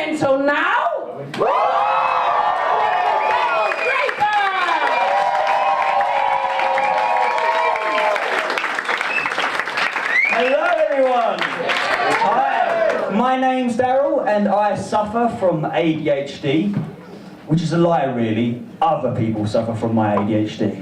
mental now? Darrel Draper! Hello everyone! Hi, my name's Darrel and I suffer from ADHD, which is a lie really. Other people suffer from my ADHD.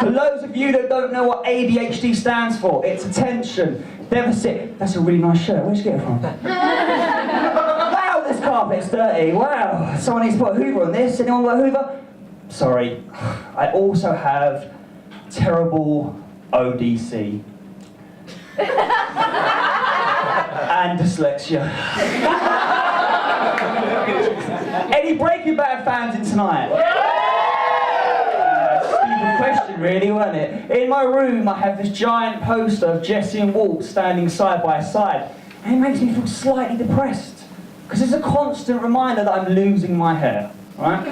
For those of you that don't know what ADHD stands for, it's attention deficit. That's a really nice shirt, where'd you get it from? Wow, this carpet's dirty, wow. Someone needs to put a Hoover on this. Anyone got a Hoover? Sorry. I also have terrible ODC. And dyslexia. Any Breaking Bad fans in tonight? Stupid question really, wasn't it? In my room I have this giant poster of Jesse and Walt standing side by side, and it makes me feel slightly depressed because it's a constant reminder that I'm losing my hair. Right?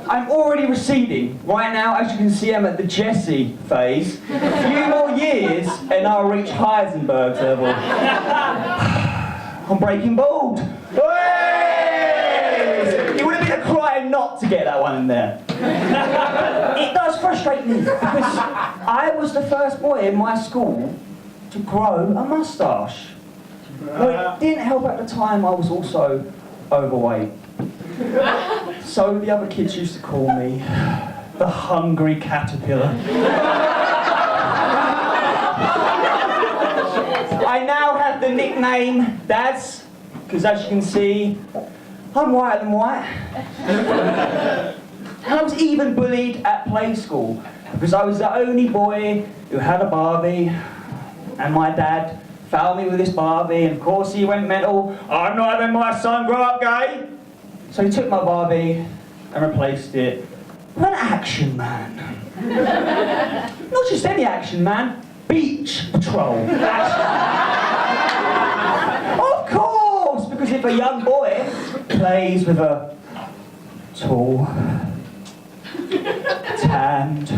I'm already receding. Right now, as you can see, I'm at the Jesse phase. A few more years and I'll reach Heisenberg's level. I'm breaking bald. It would have been a crime not to get that one in there. It does frustrate me because I was the first boy in my school to grow a moustache. Well, it didn't help at the time I was also overweight. So the other kids used to call me the hungry caterpillar. I now have the nickname Daz, because as you can see, I'm whiter than white. And I was even bullied at play school, because I was the only boy who had a Barbie, and my dad found me with this Barbie, and of course he went mental. I'm not having my son grow up gay. So he took my Barbie and replaced it with an action man. Not just any action man, Beach Patrol action man. Of course, because if a young boy plays with a tall, tanned,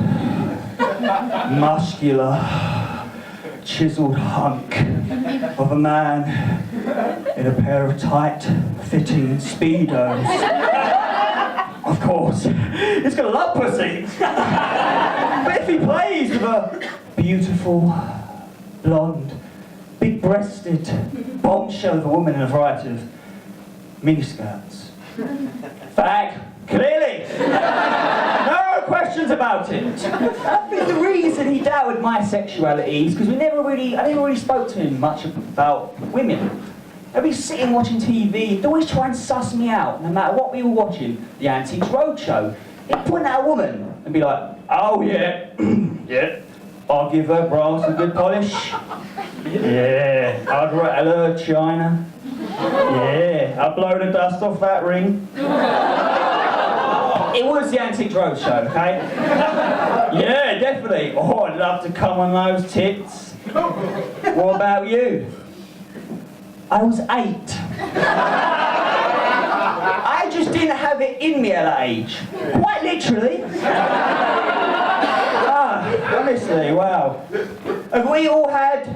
muscular, chiseled hunk of a man in a pair of tight-fitting Speedos. Of course, he's gonna love pussy. But if he plays with a beautiful, blonde, big-breasted bombshell of a woman in a variety of miniskirts. Fag, clearly. No questions about it. I think the reason he doubted my sexuality is because I never really spoke to him much about women. He'd be sitting watching TV, he'd always try and suss me out, no matter what we were watching, the Antiques Roadshow. He'd point at a woman and be like, oh yeah, yeah, I'll give her brass a good polish. Yeah, I'd rattle her china. Yeah, I'll blow the dust off that ring. It was the Antiques Roadshow, okay? Yeah, definitely. Oh, I'd love to come on those tits. What about you? I was 8. I just didn't have it in me at that age. Quite literally. Honestly, wow. Have we all had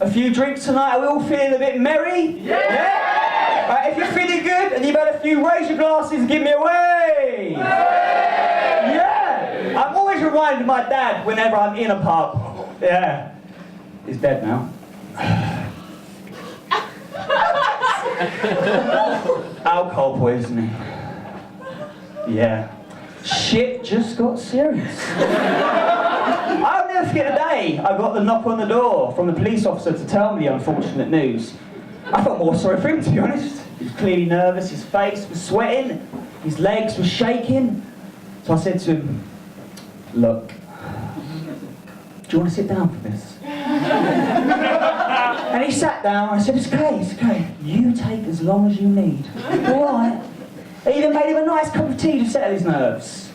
a few drinks tonight? Are we all feeling a bit merry? Yeah? Right, if you're feeling good and you've had a few, raise your glasses and give me a wave. Yeah! I'm always reminded of my dad whenever I'm in a pub. Yeah. He's dead now. Alcohol poisoning. Yeah. Shit just got serious. I'll never forget the day I got the knock on the door from the police officer to tell me the unfortunate news. I felt more sorry for him, to be honest. He was clearly nervous, his face was sweating, his legs were shaking. So I said to him, look, do you want to sit down for this? And he sat down and I said, it's okay. You take as long as you need. All right. I even made him a nice cup of tea to settle his nerves.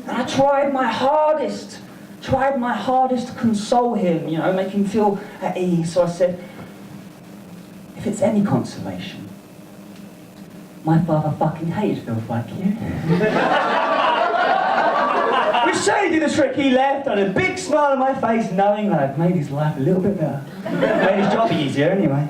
And I tried my hardest to console him, you know, make him feel at ease. So I said, if it's any consolation, my father fucking hated filth like you. Which certainly did the trick. He left, I had a big smile on my face, knowing that I'd made his life a little bit better. Made his job easier anyway.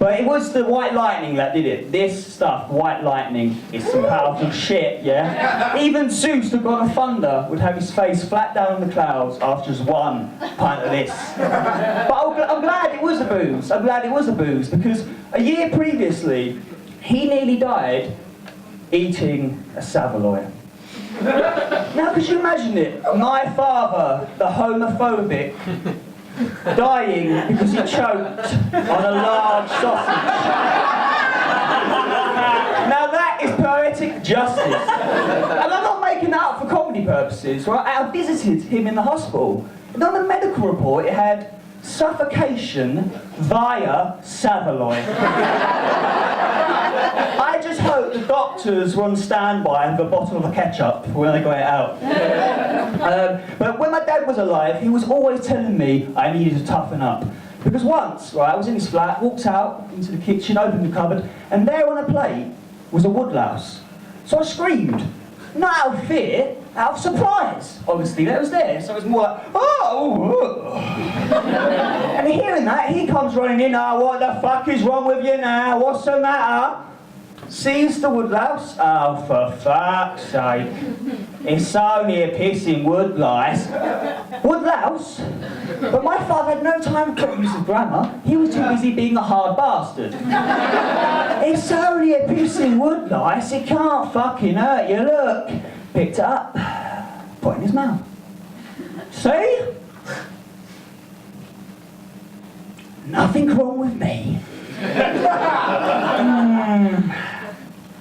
But it was the white lightning that did it. This stuff, white lightning, is some powerful shit, yeah? Even Zeus, the god of thunder, would have his face flat down in the clouds after just one pint of this. But I'm glad it was a booze. I'm glad it was a booze, because a year previously, he nearly died eating a saveloy. Now, could you imagine it? My father, the homophobic, dying because he choked on a large sausage. Now that is poetic justice. And I'm not making that up for comedy purposes, right? I visited him in the hospital, and on the medical report it had suffocation via saveloy. I just hope the doctors were on standby and have a bottle of ketchup when they got it out. But when my dad was alive, he was always telling me I needed to toughen up. Because once, right, I was in his flat, walked out into the kitchen, opened the cupboard, and there on a plate was a woodlouse. So I screamed, not out of fear, out of surprise. Obviously, that was there, so it was more like, oh! And hearing that, he comes running in, oh, what the fuck is wrong with you now? What's the matter? Sees the woodlouse? Oh, for fuck's sake. It's only a pissing woodlice. Woodlouse? But my father had no time for use of grammar. He was too busy being a hard bastard. It's only a pissing woodlice. It can't fucking hurt you. Look. Picked it up. Put it in his mouth. See? Nothing wrong with me.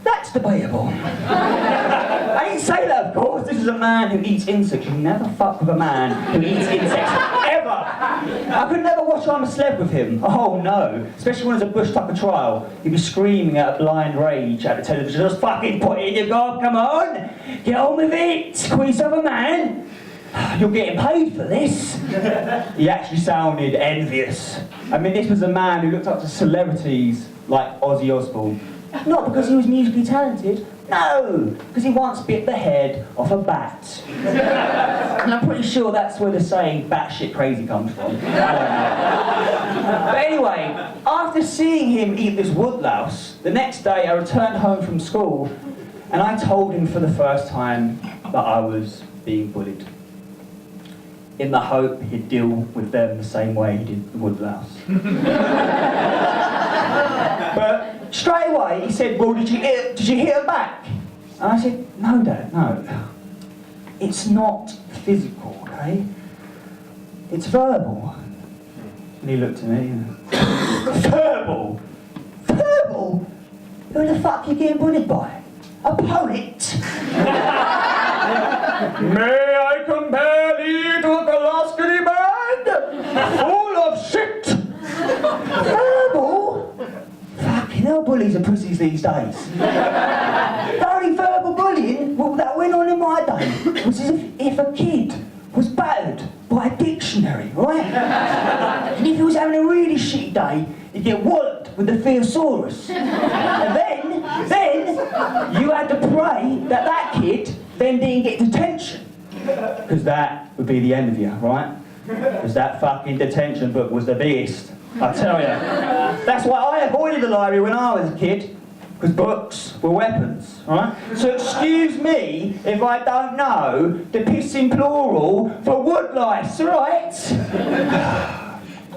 That's debatable. I didn't say that, of course. This is a man who eats insects. You never fuck with a man who eats insects, ever. I could never watch I'm a Celeb with him. Oh no. Especially when there's a Bush Tucker trial. He'd be screaming out of blind rage at the television. Just fucking put it in your gob, come on. Get on with it. Squeeze of a man. You're getting paid for this. He actually sounded envious. I mean, this was a man who looked up to celebrities like Ozzy Osbourne. Not because he was musically talented, no, because he once bit the head off a bat. And I'm pretty sure that's where the saying batshit crazy comes from. I don't know. But anyway, after seeing him eat this woodlouse, the next day I returned home from school and I told him for the first time that I was being bullied, in the hope he'd deal with them the same way he did the woodlouse. But straight away he said, well, did you hit him back? And I said, no, Dad, no. It's not physical, okay? It's verbal. And he looked at me and verbal? Verbal? Who the fuck are you getting bullied by? A poet? May I compare thee to a Glasgow band? Full of shit! Verbal? Fucking hell, bullies are pussies these days. The only verbal bullying that went on in my day was as if a kid was battered by a dictionary, right? And if he was having a really shitty day, he'd get walloped with the thesaurus. And then you had to pray that that kid then didn't get detention. Because that would be the end of you, right? Because that fucking detention book was the biggest, I tell you. That's why I avoided the library when I was a kid, because books were weapons, right? So excuse me if I don't know the pissing plural for woodlice, right?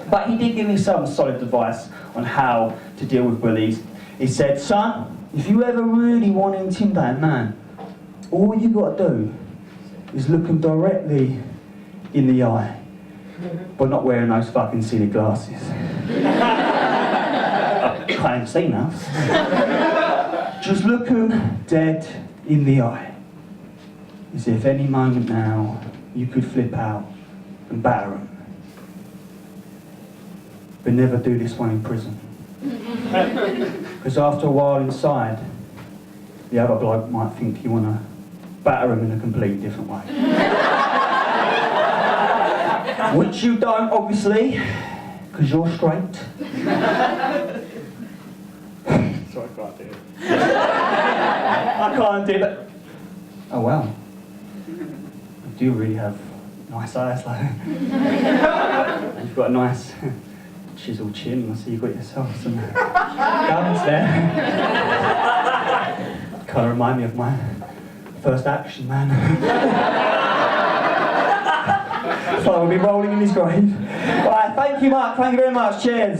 But he did give me some solid advice on how to deal with bullies. He said, son, if you ever really want to intimidate a man, all you got to do is look him directly in the eye, but not wearing those fucking silly glasses. I can't even see now. Just look him dead in the eye, as if any moment now you could flip out and batter him. But never do this one in prison. Because after a while inside, the other bloke might think you want to batter him in a completely different way. Which you don't, obviously, because you're straight. Sorry, I can't do it. I can't do it. Oh, wow. You do really have nice eyes, though. You've got a nice chiseled chin. I see you got yourself some guns there. Kind of remind me of my first action, man. So we'll be rolling in his grave. Right, thank you, Mark. Thank you very much. Cheers.